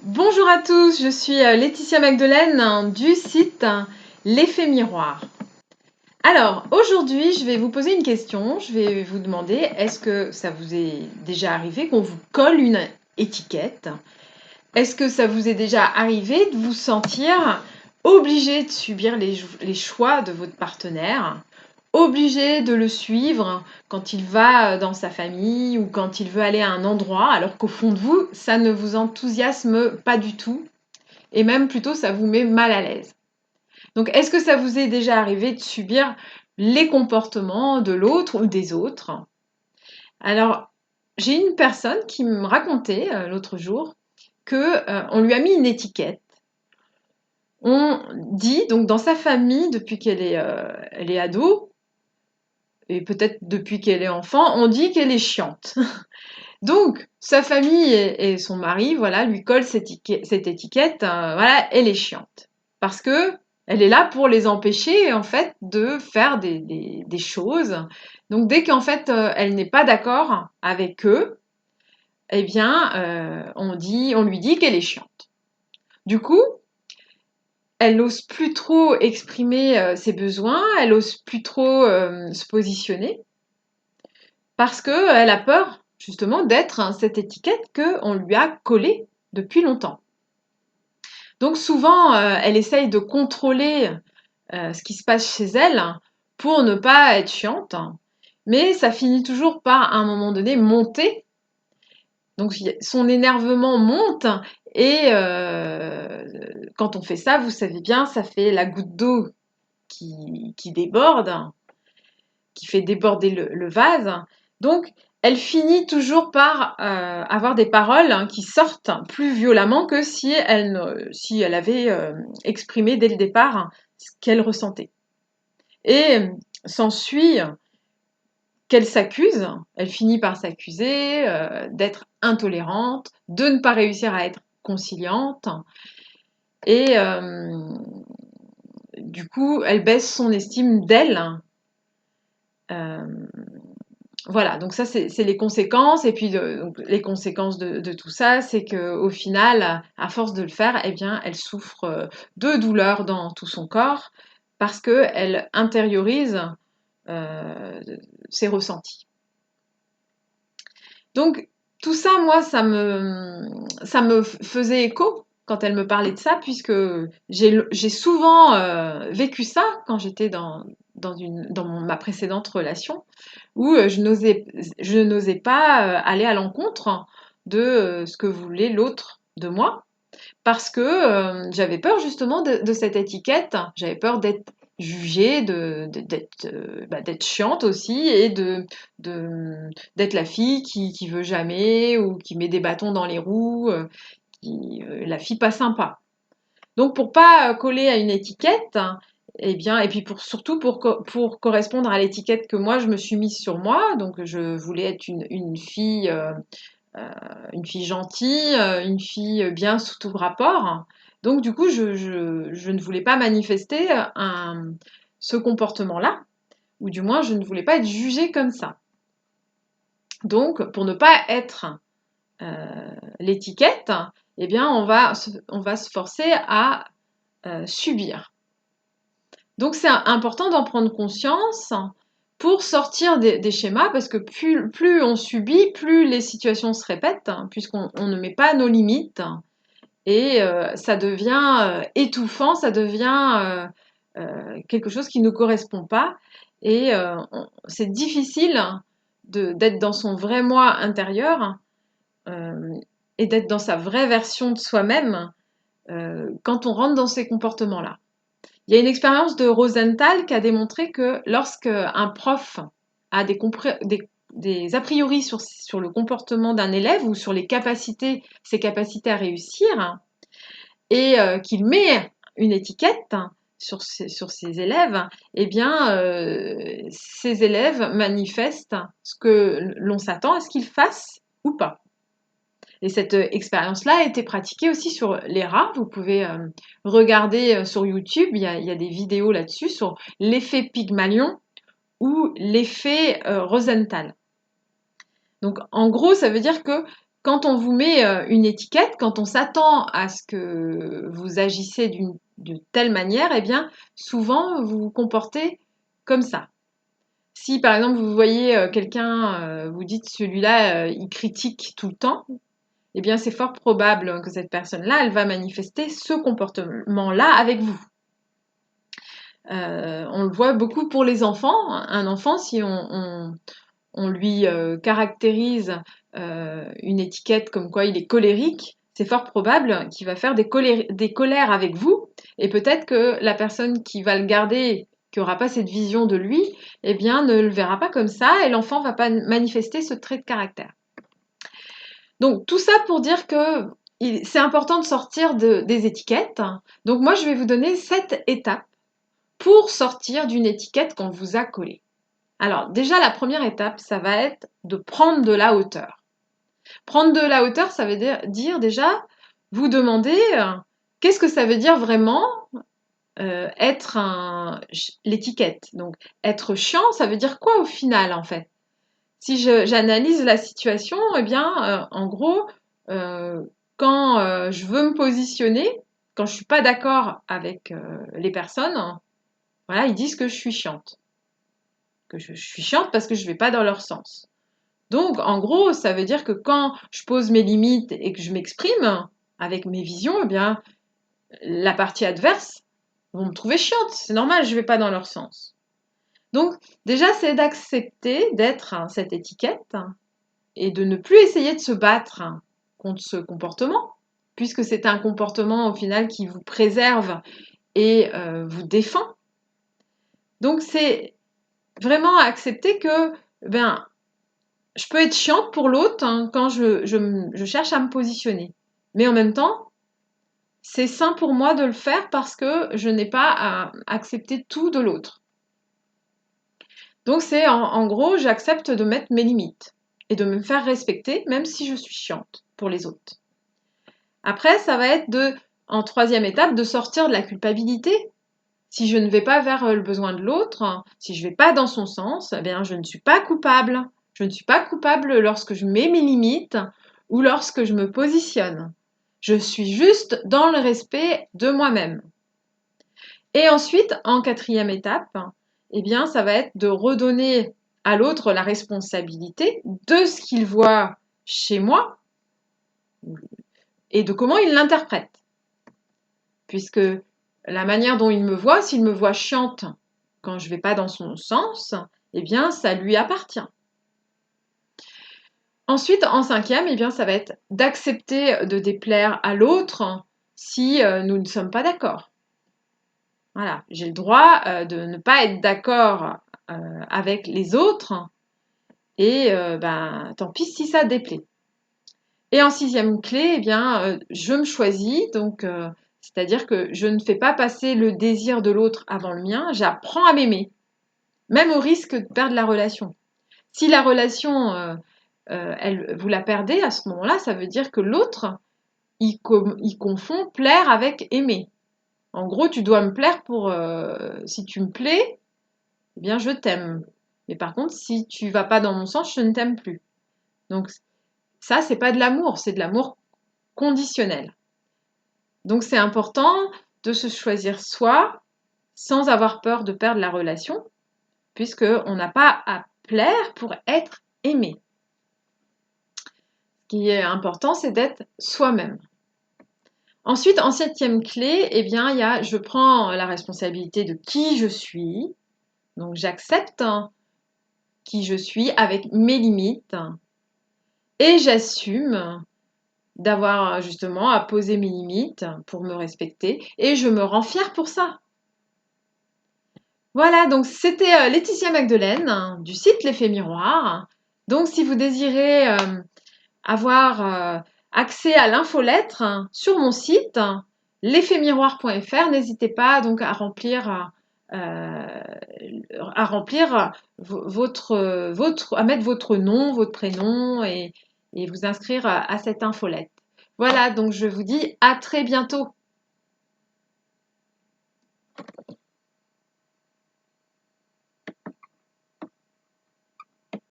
Bonjour à tous, je suis Laetitia Magdelaine du site L'Effet Miroir. Alors, aujourd'hui, je vais vous poser une question. Je vais vous demander, est-ce que ça vous est déjà arrivé qu'on vous colle une étiquette? Est-ce que ça vous est déjà arrivé de vous sentir obligé de subir les choix de votre partenaire? Obligé de le suivre quand il va dans sa famille ou quand il veut aller à un endroit, alors qu'au fond de vous, ça ne vous enthousiasme pas du tout et même plutôt ça vous met mal à l'aise. Donc est-ce que ça vous est déjà arrivé de subir les comportements de l'autre ou des autres? Alors, j'ai une personne qui me racontait l'autre jour que on lui a mis une étiquette. On dit donc dans sa famille depuis elle est ado et peut-être depuis qu'elle est enfant, on dit qu'elle est chiante. Donc, sa famille et son mari, voilà, lui collent cette étiquette, voilà, elle est chiante. Parce que elle est là pour les empêcher, en fait, de faire des choses. Donc, dès qu'en fait, elle n'est pas d'accord avec eux, eh bien, on lui dit qu'elle est chiante. Du coup, elle n'ose plus trop exprimer ses besoins, elle n'ose plus trop se positionner, parce qu'elle a peur justement d'être cette étiquette qu'on lui a collée depuis longtemps. Donc souvent, elle essaye de contrôler ce qui se passe chez elle pour ne pas être chiante, mais ça finit toujours par, à un moment donné, monter. Donc son énervement monte et quand on fait ça, vous savez bien, ça fait la goutte d'eau qui déborde, qui fait déborder le vase. Donc, elle finit toujours par avoir des paroles qui sortent plus violemment que si elle avait exprimé dès le départ ce qu'elle ressentait. Et s'ensuit qu'elle s'accuse, elle finit par s'accuser d'être intolérante, de ne pas réussir à être conciliante, et du coup, elle baisse son estime d'elle. Euh, Voilà, donc ça c'est les conséquences, et puis donc, les conséquences de tout ça, c'est qu'au final, à force de le faire, eh bien, elle souffre de douleurs dans tout son corps parce qu'elle intériorise euh, ses ressentis. Donc tout ça, moi, ça me faisait écho quand elle me parlait de ça, puisque j'ai souvent vécu ça quand j'étais dans ma précédente relation, où je n'osais pas aller à l'encontre de ce que voulait l'autre de moi, parce que j'avais peur justement de cette étiquette, j'avais peur d'être jugée, d'être chiante aussi, et d'être la fille qui veut jamais, ou qui met des bâtons dans les roues, la fille pas sympa. Donc pour pas coller à une étiquette, eh bien, et puis surtout pour correspondre à l'étiquette que moi je me suis mise sur moi, donc je voulais être une fille gentille, une fille bien sous tout rapport. Donc du coup, je ne voulais pas manifester ce comportement-là, ou du moins je ne voulais pas être jugée comme ça. Donc pour ne pas être l'étiquette, eh bien on va se forcer à subir. Donc c'est important d'en prendre conscience pour sortir des schémas, parce que plus on subit, plus les situations se répètent, puisqu'on ne met pas nos limites, et ça devient étouffant, ça devient quelque chose qui ne nous correspond pas, et c'est difficile d'être dans son vrai moi intérieur, euh, et d'être dans sa vraie version de soi-même quand on rentre dans ces comportements-là. Il y a une expérience de Rosenthal qui a démontré que lorsque un prof a des a priori sur le comportement d'un élève, ou sur ses capacités à réussir, et qu'il met une étiquette sur ses élèves, eh bien, ces élèves manifestent ce que l'on s'attend à ce qu'ils fassent ou pas. Et cette expérience-là a été pratiquée aussi sur les rats. Vous pouvez regarder sur YouTube, il y a des vidéos là-dessus sur l'effet Pygmalion ou l'effet Rosenthal. Donc en gros, ça veut dire que quand on vous met une étiquette, quand on s'attend à ce que vous agissez de telle manière, eh bien, souvent, vous vous comportez comme ça. Si, par exemple, vous voyez quelqu'un, vous dites celui-là, il critique tout le temps, eh bien, c'est fort probable que cette personne-là, elle va manifester ce comportement-là avec vous. On le voit beaucoup pour les enfants. Un enfant, si on lui caractérise une étiquette comme quoi il est colérique, c'est fort probable qu'il va faire des colères avec vous. Et peut-être que la personne qui va le garder, qui n'aura pas cette vision de lui, eh bien, ne le verra pas comme ça et l'enfant ne va pas manifester ce trait de caractère. Donc, tout ça pour dire que c'est important de sortir des étiquettes. Donc, moi, je vais vous donner 7 étapes pour sortir d'une étiquette qu'on vous a collée. Alors, déjà, la première étape, ça va être de prendre de la hauteur. Prendre de la hauteur, ça veut dire déjà vous demander qu'est-ce que ça veut dire vraiment être l'étiquette. Donc, être chiant, ça veut dire quoi au final en fait? Si j'analyse la situation, eh bien, en gros, quand je veux me positionner, quand je suis pas d'accord avec les personnes, voilà, ils disent que je suis chiante. Que je suis chiante parce que je vais pas dans leur sens. Donc, en gros, ça veut dire que quand je pose mes limites et que je m'exprime avec mes visions, eh bien, la partie adverse vont me trouver chiante. C'est normal, je vais pas dans leur sens. Donc, déjà, c'est d'accepter d'être cette étiquette et de ne plus essayer de se battre contre ce comportement, puisque c'est un comportement au final qui vous préserve et vous défend. Donc, c'est vraiment accepter que, ben, je peux être chiante pour l'autre quand je cherche à me positionner. Mais en même temps, c'est sain pour moi de le faire parce que je n'ai pas à accepter tout de l'autre. Donc c'est en gros, j'accepte de mettre mes limites et de me faire respecter même si je suis chiante pour les autres. Après, ça va être en troisième étape, de sortir de la culpabilité. Si je ne vais pas vers le besoin de l'autre, si je ne vais pas dans son sens, eh bien, je ne suis pas coupable. Je ne suis pas coupable lorsque je mets mes limites ou lorsque je me positionne. Je suis juste dans le respect de moi-même. Et ensuite, en quatrième étape, eh bien, ça va être de redonner à l'autre la responsabilité de ce qu'il voit chez moi et de comment il l'interprète. Puisque la manière dont il me voit, s'il me voit chiante quand je ne vais pas dans son sens, eh bien, ça lui appartient. Ensuite, en cinquième, eh bien, ça va être d'accepter de déplaire à l'autre si nous ne sommes pas d'accord. Voilà, j'ai le droit de ne pas être d'accord avec les autres et ben, tant pis si ça déplaît. Et en sixième clé, eh bien, je me choisis, donc c'est-à-dire que je ne fais pas passer le désir de l'autre avant le mien, j'apprends à m'aimer, même au risque de perdre la relation. Si la relation, vous la perdez à ce moment-là, ça veut dire que l'autre, il confond plaire avec aimer. En gros, tu dois me plaire si tu me plais, eh bien, je t'aime. Mais par contre, si tu vas pas dans mon sens, je ne t'aime plus. Donc, ça, c'est pas de l'amour, c'est de l'amour conditionnel. Donc, c'est important de se choisir soi sans avoir peur de perdre la relation, puisqu'on n'a pas à plaire pour être aimé. Ce qui est important, c'est d'être soi-même. Ensuite, en septième clé, eh bien, je prends la responsabilité de qui je suis. Donc, j'accepte qui je suis avec mes limites et j'assume d'avoir justement à poser mes limites pour me respecter et je me rends fière pour ça. Voilà, donc c'était Laetitia Magdelaine du site L'Effet Miroir. Donc, si vous désirez avoir accès à l'infolettre sur mon site l'effetmiroir.fr, n'hésitez pas donc à remplir à mettre votre nom, votre prénom et vous inscrire à cette infolette. Voilà, donc je vous dis à très bientôt.